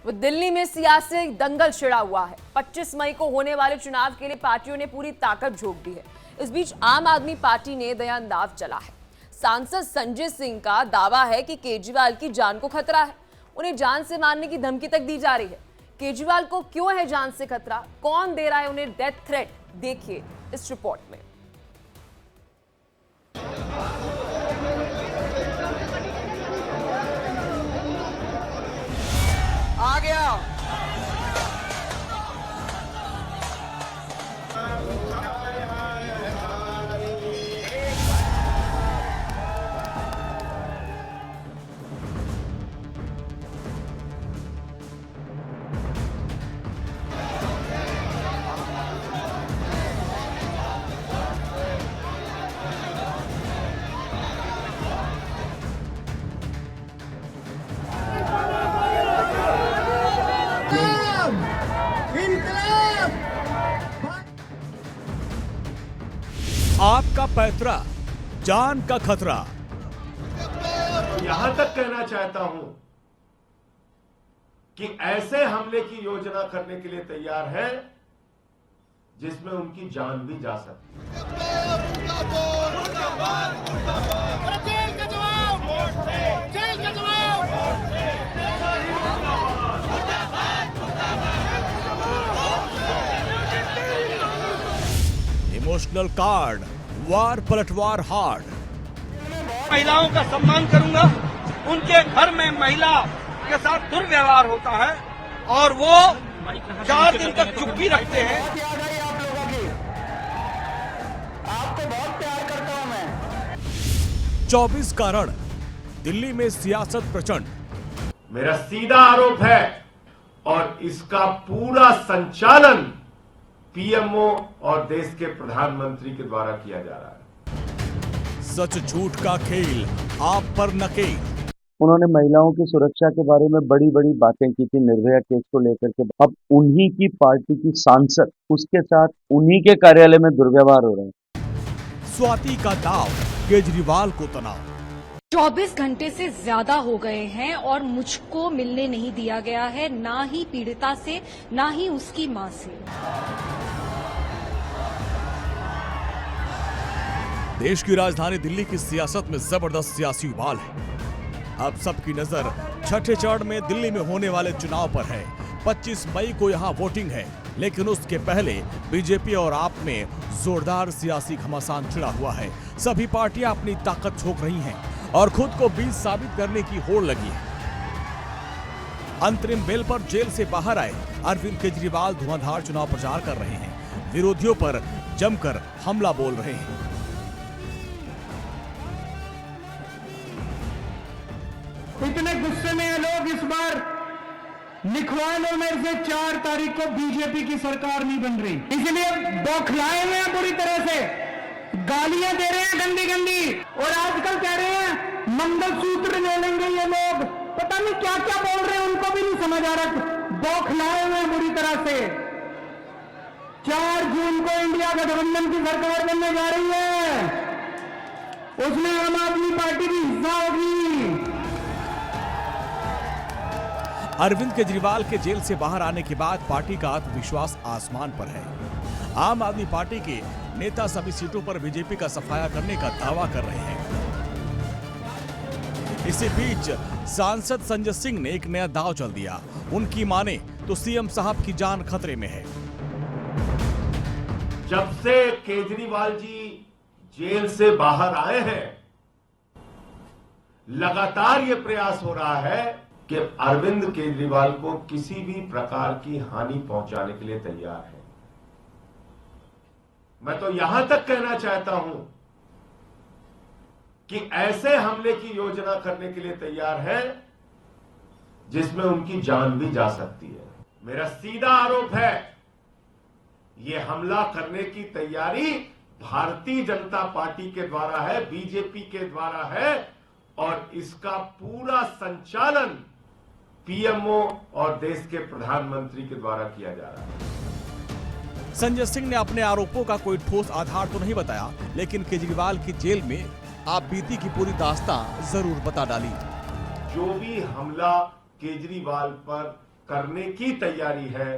वो दिल्ली में सियासी दंगल छिड़ा हुआ है। 25 मई को होने वाले चुनाव के लिए पार्टियों ने पूरी ताकत झोंक दी है। इस बीच आम आदमी पार्टी ने नया अंदाज चला है। सांसद संजय सिंह का दावा है कि केजरीवाल की जान को खतरा है। उन्हें जान से मारने की धमकी तक दी जा रही है। केजरीवाल को क्यों है जान से खतरा, कौन दे रहा है उन्हें डेथ थ्रेट, देखिए इस रिपोर्ट में। आ गया। आपका पैतरा, जान का खतरा। यहां तक कहना चाहता हूं कि ऐसे हमले की योजना करने के लिए तैयार है जिसमें उनकी जान भी जा सकती इमोशनल कार्ड, वार पलटवार हार्ड। महिलाओं का सम्मान करूंगा। उनके घर में महिला के साथ दुर्व्यवहार होता है और वो 4 दिन तक चुप्पी रखते हैं। आपको बहुत प्यार करता हूं मैं। 24 कारण, दिल्ली में सियासत प्रचंड। मेरा सीधा आरोप है और इसका पूरा संचालन पीएमओ और देश के प्रधानमंत्री के द्वारा किया जा रहा है। सच झूठ का खेल, आप पर नकेल। उन्होंने महिलाओं की सुरक्षा के बारे में बड़ी बड़ी बातें की थी निर्भया केस को लेकर के। अब उन्हीं की पार्टी की सांसद, उसके साथ उन्हीं के कार्यालय में दुर्व्यवहार हो रहे हैं। स्वाति का दाव, केजरीवाल को तनाव। 24 घंटे से ज्यादा हो गए हैं और मुझको मिलने नहीं दिया गया है, ना ही पीड़िता से, ना ही उसकी मां से। देश की राजधानी दिल्ली की सियासत में जबरदस्त सियासी उबाल है। अब सबकी नजर छठे चरण में दिल्ली में होने वाले चुनाव पर है। 25 मई को यहां वोटिंग है, लेकिन उसके पहले बीजेपी और आप में जोरदार सियासी घमासान छिड़ा हुआ है। सभी पार्टियां अपनी ताकत झोंक रही हैं और खुद को बीच साबित करने की होड़ लगी है। अंतरिम बेल पर जेल से बाहर आए अरविंद केजरीवाल धुआंधार चुनाव प्रचार कर रहे हैं। विरोधियों पर जमकर हमला बोल रहे हैं। इतने गुस्से में ये लोग इस बार लिखवा लो मेरे से 4 तारीख को बीजेपी की सरकार नहीं बन रही, इसलिए बौखलाए हुए हैं, पूरी तरह से गालियां दे रहे हैं गंदी गंदी, और आजकल कह रहे हैं मंगलसूत्र ले लेंगे ये लोग। पता नहीं क्या क्या बोल रहे हैं, उनको भी नहीं समझ आ रहा। बौखलाए हुए हैं बुरी तरह से। 4 जून को इंडिया गठबंधन की सरकार बनने जा रही है, उसमें आम आदमी पार्टी भी हिस्सा होगी। अरविंद केजरीवाल के जेल से बाहर आने के बाद पार्टी का आत्मविश्वास आसमान पर है। आम आदमी पार्टी के नेता सभी सीटों पर बीजेपी का सफाया करने का दावा कर रहे हैं। इसी बीच सांसद संजय सिंह ने एक नया दांव चल दिया। उनकी माने तो सीएम साहब की जान खतरे में है। जब से केजरीवाल जी जेल से बाहर आए हैं, लगातार ये प्रयास हो रहा है कि अरविंद केजरीवाल को किसी भी प्रकार की हानि पहुंचाने के लिए तैयार है। मैं तो यहां तक कहना चाहता हूं कि ऐसे हमले की योजना करने के लिए तैयार है जिसमें उनकी जान भी जा सकती है। मेरा सीधा आरोप है यह हमला करने की तैयारी भारतीय जनता पार्टी के द्वारा है, बीजेपी के द्वारा है, और इसका पूरा संचालन पीएमओ और देश के प्रधानमंत्री के द्वारा किया जा रहा है। संजय सिंह ने अपने आरोपों का कोई ठोस आधार तो नहीं बताया, लेकिन केजरीवाल की जेल में आप बीती की पूरी दास्तां जरूर बता डाली। जो भी हमला केजरीवाल पर करने की तैयारी है।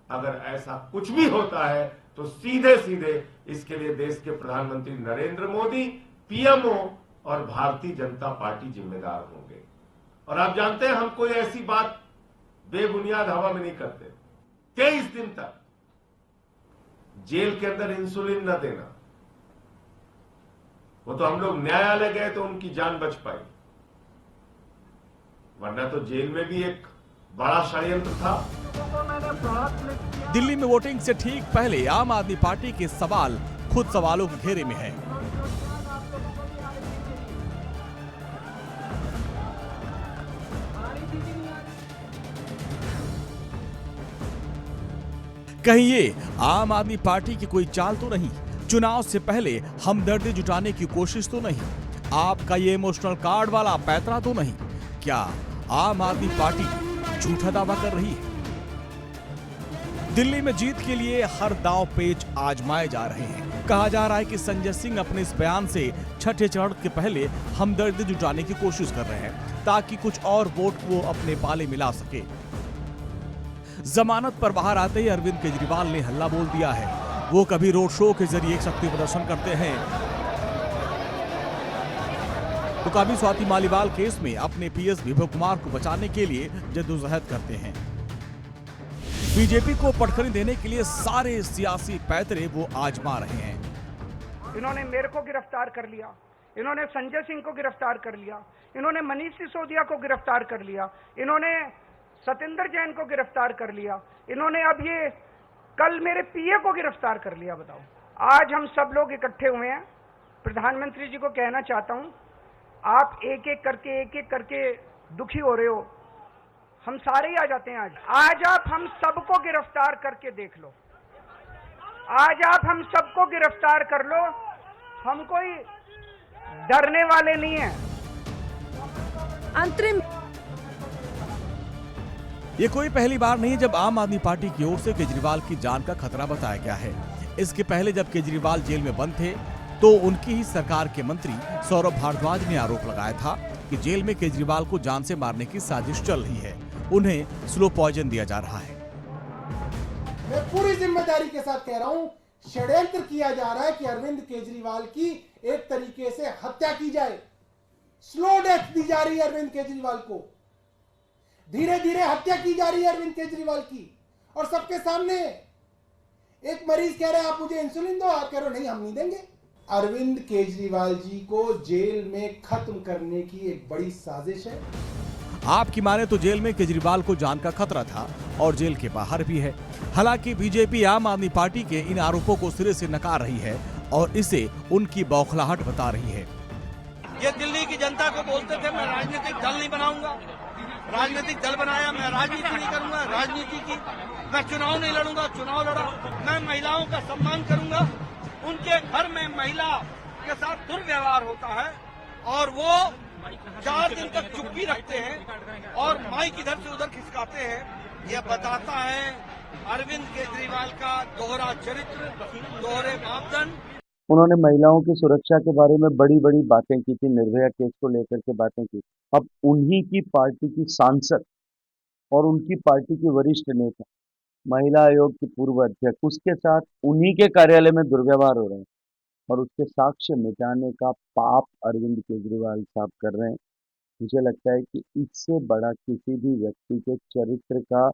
अगर ऐसा कुछ भी होता है तो सीधे सीधे इसके लिए देश के प्रधानमंत्री नरेंद्र मोदी, पीएमओ और भारतीय जनता पार्टी जिम्मेदार होंगे। और आप जानते हैं हम कोई ऐसी बात बेबुनियाद हवा में नहीं करते। 23 दिन तक जेल के अंदर इंसुलिन न देना, वो तो हम लोग न्यायालय गए तो उनकी जान बच पाई, वरना तो जेल में भी एक बड़ा षड्यंत्र था। दिल्ली में वोटिंग से ठीक पहले आम आदमी पार्टी के सवाल खुद सवालों के घेरे में है। कहीं ये आम आदमी पार्टी की कोई चाल तो नहीं? चुनाव से पहले हमदर्दी जुटाने की कोशिश तो नहीं? आपका ये इमोशनल कार्ड वाला पैतरा तो नहीं? क्या आम आदमी पार्टी झूठा दावा कर रही है? दिल्ली में जीत के लिए हर दांव पेच आजमाए जा रहे हैं। कहा जा रहा है कि संजय सिंह अपने इस बयान से छठे चरण के पहले हमदर्दी जुटाने की कोशिश कर रहे हैं ताकि कुछ और वोट वो अपने पाले मिला सके। जमानत पर बाहर आते ही अरविंद केजरीवाल ने हल्ला बोल दिया है। वो कभी रोड शो के जरिए शक्ति प्रदर्शन करते हैं तो कभी स्वाति मालीवाल केस में अपने पीएस विभव कुमार को बचाने के लिए जद्दोजहद करते हैं। बीजेपी को पटखनी देने के लिए सारे सियासी पैतरे वो आजमा रहे हैं। इन्होंने मेरे को गिरफ्तार कर लिया, इन्होंने संजय सिंह को गिरफ्तार कर लिया, इन्होंने मनीष सिसोदिया को गिरफ्तार कर लिया, इन्होंने सतेंद्र जैन को गिरफ्तार कर लिया, इन्होंने अब ये कल मेरे पीए को गिरफ्तार कर लिया। बताओ, आज हम सब लोग इकट्ठे हुए हैं। प्रधानमंत्री जी को कहना चाहता हूं, आप एक एक करके दुखी हो रहे हो, हम सारे ही आ जाते हैं। आज आप हम सबको गिरफ्तार करके देख लो, आज आप हम सबको गिरफ्तार कर लो, हम कोई डरने वाले नहीं हैं। अंतरिम ये कोई पहली बार नहीं जब आम आदमी पार्टी की ओर से केजरीवाल की जान का खतरा बताया गया है। इसके पहले जब केजरीवाल जेल में बंद थे तो उनकी ही सरकार के मंत्री सौरभ भारद्वाज ने आरोप लगाया था कि जेल में केजरीवाल को जान से मारने की साजिश चल रही है, उन्हें स्लो पॉइजन दिया जा रहा है। मैं पूरी जिम्मेदारी के साथ कह रहा हूं, षड्यंत्र किया जा रहा है कि अरविंद केजरीवाल की एक तरीके से हत्या की जाए। स्लो डेथ दी जा रही है अरविंद केजरीवाल को, धीरे धीरे हत्या की जा रही है अरविंद केजरीवाल की। और सबके सामने एक मरीज कह रहा है आप मुझे इंसुलिन दो, आप कह रहे हो नहीं हम नहीं देंगे। अरविंद केजरीवाल जी को जेल में खत्म करने की एक बड़ी साजिश है। आपकी माने तो जेल में केजरीवाल को जान का खतरा था और जेल के बाहर भी है। हालांकि बीजेपी आम आदमी पार्टी के इन आरोपों को सिरे से नकार रही है और इसे उनकी बौखलाहट बता रही है। ये दिल्ली की जनता को बोलते थे मैं राजनीतिक दल नहीं बनाऊंगा, राजनीतिक दल बनाया, मैं राजनीति नहीं करूंगा, राजनीति की मैं चुनाव नहीं लड़ूंगा, चुनाव लड़ा, मैं महिलाओं का सम्मान करूंगा, उनके घर में महिला के साथ दुर्व्यवहार होता है और वो 4 दिन तक चुप्पी रखते हैं और माइक इधर से उधर खिसकाते हैं। यह बताता है अरविंद केजरीवाल का दोहरा चरित्र, दोहरे मापदंड। उन्होंने महिलाओं की सुरक्षा के बारे में बड़ी बड़ी बातें की थी, निर्भया केस को लेकर के बातें की। अब उन्हीं की पार्टी की सांसद और उनकी पार्टी की वरिष्ठ नेता, महिला आयोग की पूर्व अध्यक्ष, उसके साथ उन्हीं के कार्यालय में दुर्व्यवहार हो रहे हैं और उसके साक्ष्य मिटाने का पाप अरविंद केजरीवाल साहब कर रहे हैं। मुझे लगता है कि इससे बड़ा किसी भी व्यक्ति के चरित्र का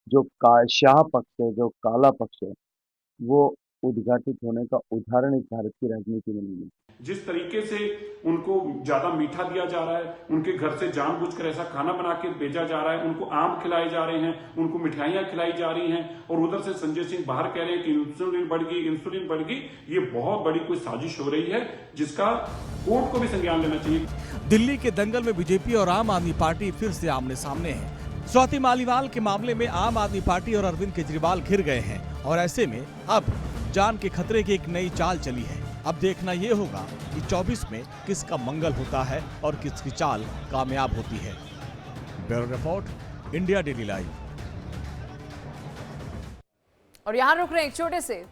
जो शाह पक्ष है, जो काला पक्ष है, वो उद्घाटित होने का उदाहरण इस भारत की राजनीति में नहीं है। जिस तरीके से उनको ज्यादा मीठा दिया जा रहा है, उनके घर से जानबूझकर ऐसा खाना बना के भेजा जा रहा है, उनको आम खिलाए जा रहे हैं, उनको मिठाइयां खिलाई जा रही हैं और उधर से संजय सिंह बाहर कह रहे हैं कि इंसुलिन बढ़ गई। ये बहुत बड़ी कोई साजिश हो रही है जिसका कोर्ट को भी संज्ञान लेना चाहिए। दिल्ली के दंगल में बीजेपी और आम आदमी पार्टी फिर से आमने सामने है। स्वाति मालीवाल के मामले में आम आदमी पार्टी और अरविंद केजरीवाल घिर गए हैं और ऐसे में अब जान के खतरे की एक नई चाल चली है। अब देखना ये होगा कि 24 में किसका मंगल होता है और किसकी चाल कामयाब होती है। Bureau report, India daily live. और यहाँ रुक रहे हैं एक छोटे से